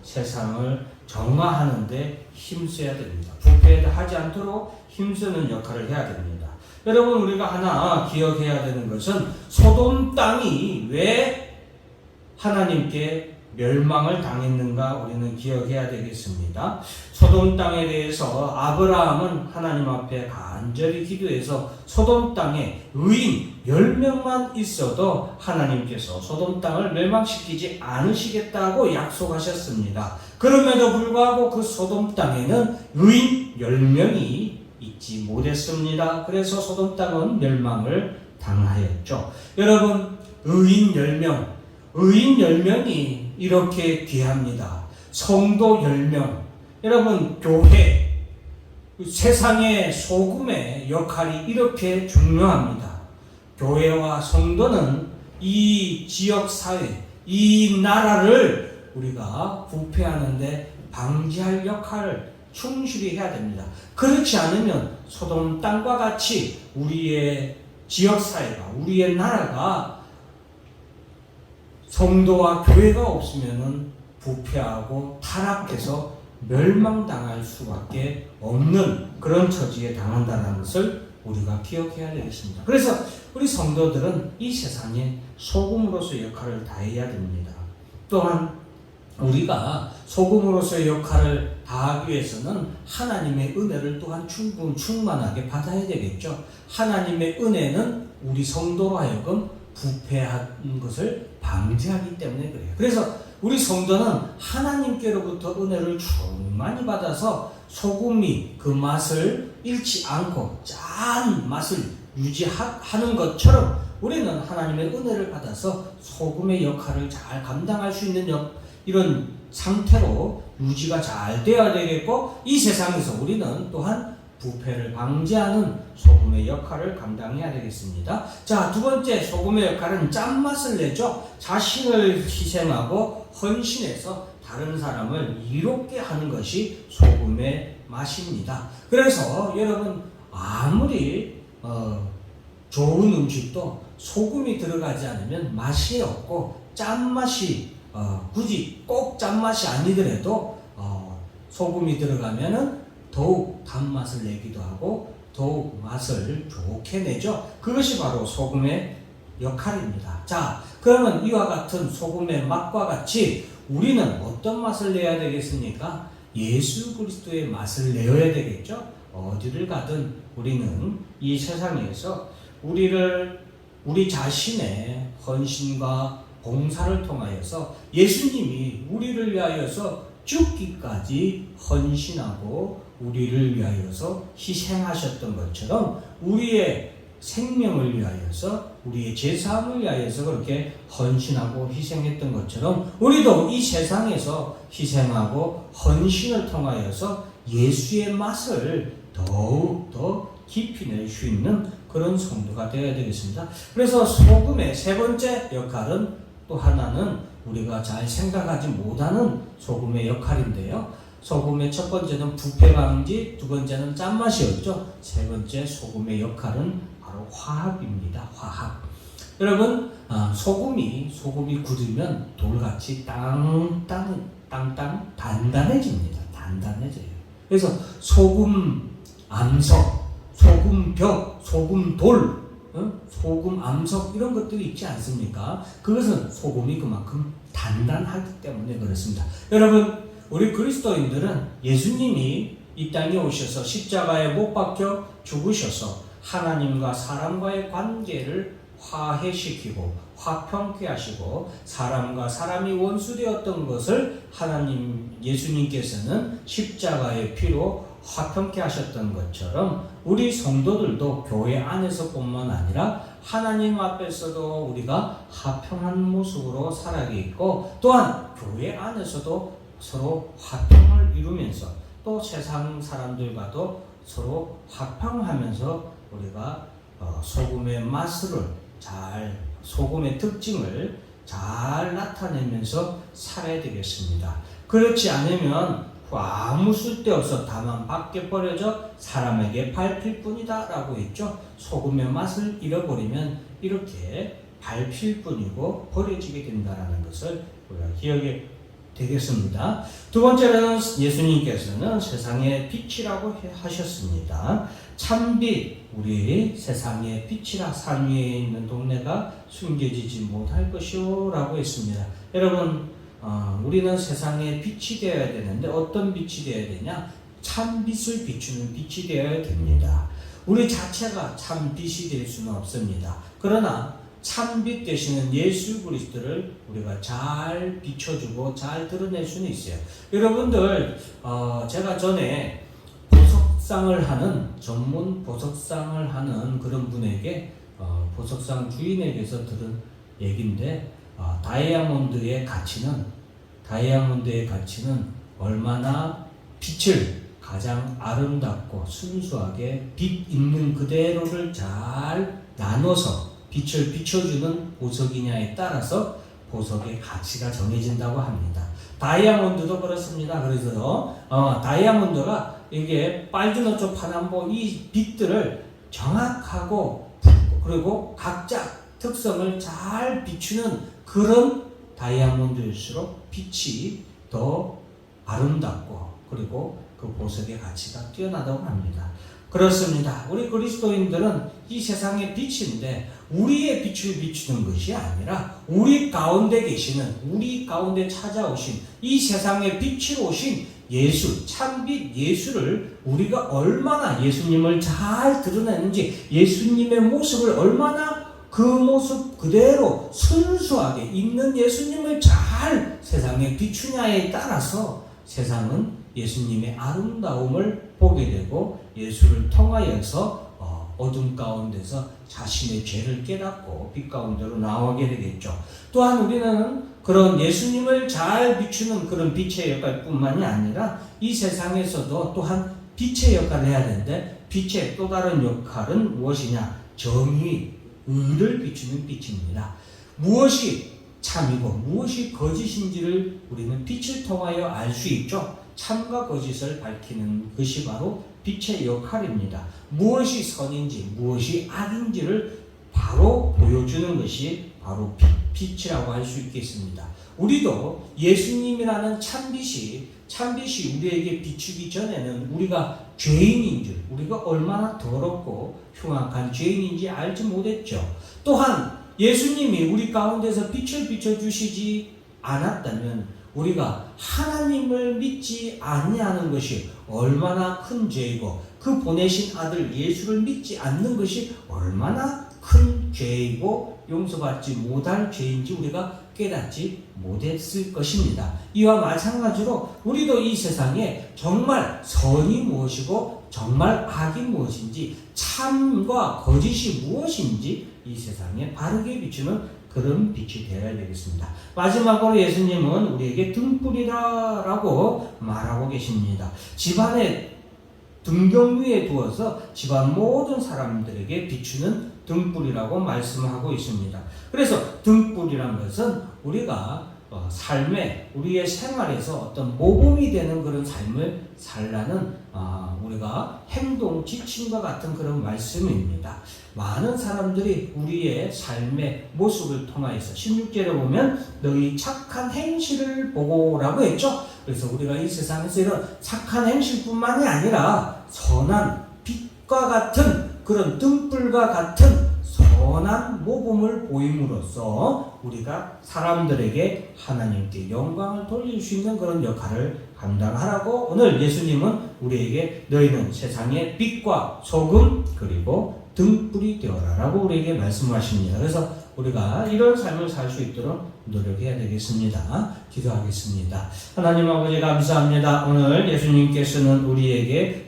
세상을 정화하는 데 힘써야 됩니다. 부패하지 않도록 힘쓰는 역할을 해야 됩니다. 여러분, 우리가 하나 기억해야 되는 것은 소돔 땅이 왜 하나님께 멸망을 당했는가 우리는 기억해야 되겠습니다. 소돔 땅에 대해서 아브라함은 하나님 앞에 간절히 기도해서 소돔 땅에 의인 10명만 있어도 하나님께서 소돔 땅을 멸망시키지 않으시겠다고 약속하셨습니다. 그럼에도 불구하고 그 소돔 땅에는 의인 10명이 있지 못했습니다. 그래서 소돔 땅은 멸망을 당하였죠. 여러분, 의인 10명이 이렇게 귀합니다. 성도 10명. 여러분, 교회, 세상의 소금의 역할이 이렇게 중요합니다. 교회와 성도는 이 지역사회, 이 나라를 우리가 부패하는데 방지할 역할을 충실히 해야 됩니다. 그렇지 않으면 소돔 땅과 같이 우리의 지역사회가, 우리의 나라가 성도와 교회가 없으면은 부패하고 타락해서 멸망당할 수밖에 없는 그런 처지에 당한다는 것을 우리가 기억해야 되겠습니다. 그래서 우리 성도들은 이 세상에 소금으로서의 역할을 다해야 됩니다. 또한 우리가 소금으로서의 역할을 다하기 위해서는 하나님의 은혜를 또한 충만하게 받아야 되겠죠. 하나님의 은혜는 우리 성도로 하여금 부패한 것을 방지하기 때문에 그래요. 그래서 우리 성도는 하나님께로부터 은혜를 충만히 받아서 소금이 그 맛을 잃지 않고 짠 맛을 유지하는 것처럼 우리는 하나님의 은혜를 받아서 소금의 역할을 잘 감당할 수 있는 이런 상태로 유지가 잘 되어야 되겠고, 이 세상에서 우리는 또한 부패를 방지하는 소금의 역할을 감당해야 되겠습니다. 자, 두 번째 소금의 역할은 짠맛을 내죠. 자신을 희생하고 헌신해서 다른 사람을 이롭게 하는 것이 소금의 맛입니다. 그래서 여러분, 아무리 좋은 음식도 소금이 들어가지 않으면 맛이 없고, 짠맛이 굳이 꼭 짠맛이 아니더라도 소금이 들어가면은 더욱 단맛을 내기도 하고 더욱 맛을 좋게 내죠. 그것이 바로 소금의 역할입니다. 자, 그러면 이와 같은 소금의 맛과 같이 우리는 어떤 맛을 내야 되겠습니까? 예수 그리스도의 맛을 내어야 되겠죠. 어디를 가든 우리는 이 세상에서 우리 자신의 헌신과 봉사를 통하여서 예수님이 우리를 위하여서 죽기까지 헌신하고 우리를 위하여서 희생하셨던 것처럼 우리의 생명을 위하여서 우리의 제사함을 위하여서 그렇게 헌신하고 희생했던 것처럼 우리도 이 세상에서 희생하고 헌신을 통하여서 예수의 맛을 더욱 더 깊이 낼 수 있는 그런 성도가 되어야 되겠습니다. 그래서 소금의 세 번째 역할은 또 하나는 우리가 잘 생각하지 못하는 소금의 역할인데요. 소금의 첫 번째는 부패 방지, 두 번째는 짠맛이었죠. 세 번째 소금의 역할은 바로 화합입니다. 화합. 여러분, 소금이 굳으면 돌같이 단단해집니다. 단단해져요. 그래서 소금 암석, 소금 벽, 소금 돌, 소금 암석 이런 것들이 있지 않습니까? 그것은 소금이 그만큼 단단하기 때문에 그렇습니다. 여러분, 우리 그리스도인들은 예수님이 이 땅에 오셔서 십자가에 못 박혀 죽으셔서 하나님과 사람과의 관계를 화해시키고 화평케 하시고 사람과 사람이 원수되었던 것을 예수님께서는 십자가의 피로 화평케 하셨던 것처럼 우리 성도들도 교회 안에서뿐만 아니라 하나님 앞에서도 우리가 화평한 모습으로 살아있고, 또한 교회 안에서도 서로 화평을 이루면서 또 세상 사람들과도 서로 화평하면서 우리가 소금의 맛을 소금의 특징을 잘 나타내면서 살아야 되겠습니다. 그렇지 않으면 아무 쓸데없어 다만 밖에 버려져 사람에게 밟힐 뿐이다 라고 했죠. 소금의 맛을 잃어버리면 이렇게 밟힐 뿐이고 버려지게 된다는 것을 우리가 기억해 되겠습니다. 두 번째로는 예수님께서는 세상의 빛이라고 하셨습니다. 참빛, 우리 세상의 빛이라 산 위에 있는 동네가 숨겨지지 못할 것이오 라고 했습니다. 여러분, 우리는 세상의 빛이 되어야 되는데 어떤 빛이 되어야 되냐? 참빛을 비추는 빛이 되어야 됩니다. 우리 자체가 참빛이 될 수는 없습니다. 그러나 참빛 되시는 예수 그리스도를 우리가 잘 비춰주고 잘 드러낼 수는 있어요. 여러분들, 제가 전에 보석상을 하는, 전문 보석상을 하는 그런 분에게, 보석상 주인에게서 들은 얘기인데, 다이아몬드의 가치는 얼마나 빛을 가장 아름답고 순수하게 빛 있는 그대로를 잘 나눠서 빛을 비춰주는 보석이냐에 따라서 보석의 가치가 정해진다고 합니다. 다이아몬드도 그렇습니다. 그래서 다이아몬드가 이게 빨주노초 파남보 이 빛들을 정확하고 그리고 각자 특성을 잘 비추는 그런 다이아몬드일수록 빛이 더 아름답고 그리고 그 보석의 가치가 뛰어나다고 합니다. 그렇습니다. 우리 그리스도인들은 이 세상의 빛인데 우리의 빛을 비추는 것이 아니라 우리 가운데 계시는, 우리 가운데 찾아오신 이 세상의 빛으로 오신 예수, 참빛 예수를 우리가 얼마나 예수님을 잘 드러내는지, 예수님의 모습을 얼마나 그 모습 그대로 순수하게 있는 예수님을 잘 세상에 비추냐에 따라서 세상은 예수님의 아름다움을 보게 되고 예수를 통하여서 어둠 가운데서 자신의 죄를 깨닫고 빛 가운데로 나오게 되겠죠. 또한 우리는 그런 예수님을 잘 비추는 그런 빛의 역할뿐만이 아니라 이 세상에서도 또한 빛의 역할을 해야 되는데, 빛의 또 다른 역할은 무엇이냐? 정의, 의를 비추는 빛입니다. 무엇이 참이고 무엇이 거짓인지를 우리는 빛을 통하여 알 수 있죠. 참과 거짓을 밝히는 것이 바로 빛의 역할입니다. 무엇이 선인지 무엇이 악인지를 바로 보여주는 것이 바로 빛이라고 할 수 있겠습니다. 우리도 예수님이라는 참빛이 우리에게 비추기 전에는 우리가 죄인인 줄, 우리가 얼마나 더럽고 흉악한 죄인인지 알지 못했죠. 또한 예수님이 우리 가운데서 빛을 비춰주시지 않았다면 우리가 하나님을 믿지 아니하는 것이 얼마나 큰 죄이고 그 보내신 아들 예수를 믿지 않는 것이 얼마나 큰 죄이고 용서받지 못할 죄인지 우리가 깨닫지 못했을 것입니다. 이와 마찬가지로 우리도 이 세상에 정말 선이 무엇이고 정말 악이 무엇인지, 참과 거짓이 무엇인지 이 세상에 바르게 비추는 그런 빛이 되어야 되겠습니다. 마지막으로 예수님은 우리에게 등불이라고 말하고 계십니다. 집안에 등경 위에 두어서 집안 모든 사람들에게 비추는 등불이라고 말씀하고 있습니다. 그래서 등불이란 것은 우리가 삶에, 우리의 생활에서 어떤 모범이 되는 그런 삶을 살라는 우리가 행동 지침과 같은 그런 말씀입니다. 많은 사람들이 우리의 삶의 모습을 통하여서 16절에 보면 너희 착한 행실을 보고라고 했죠. 그래서 우리가 이 세상에서 이런 착한 행실뿐만이 아니라 선한 빛과 같은 그런 등불과 같은 선한 모범을 보임으로써 우리가 사람들에게 하나님께 영광을 돌릴 수 있는 그런 역할을 감당하라고 오늘 예수님은 우리에게 너희는 세상의 빛과 소금 그리고 등불이 되어라라고 우리에게 말씀하십니다. 그래서 우리가 이런 삶을 살 수 있도록 노력해야 되겠습니다. 기도하겠습니다. 하나님 아버지 감사합니다. 오늘 예수님께서는 우리에게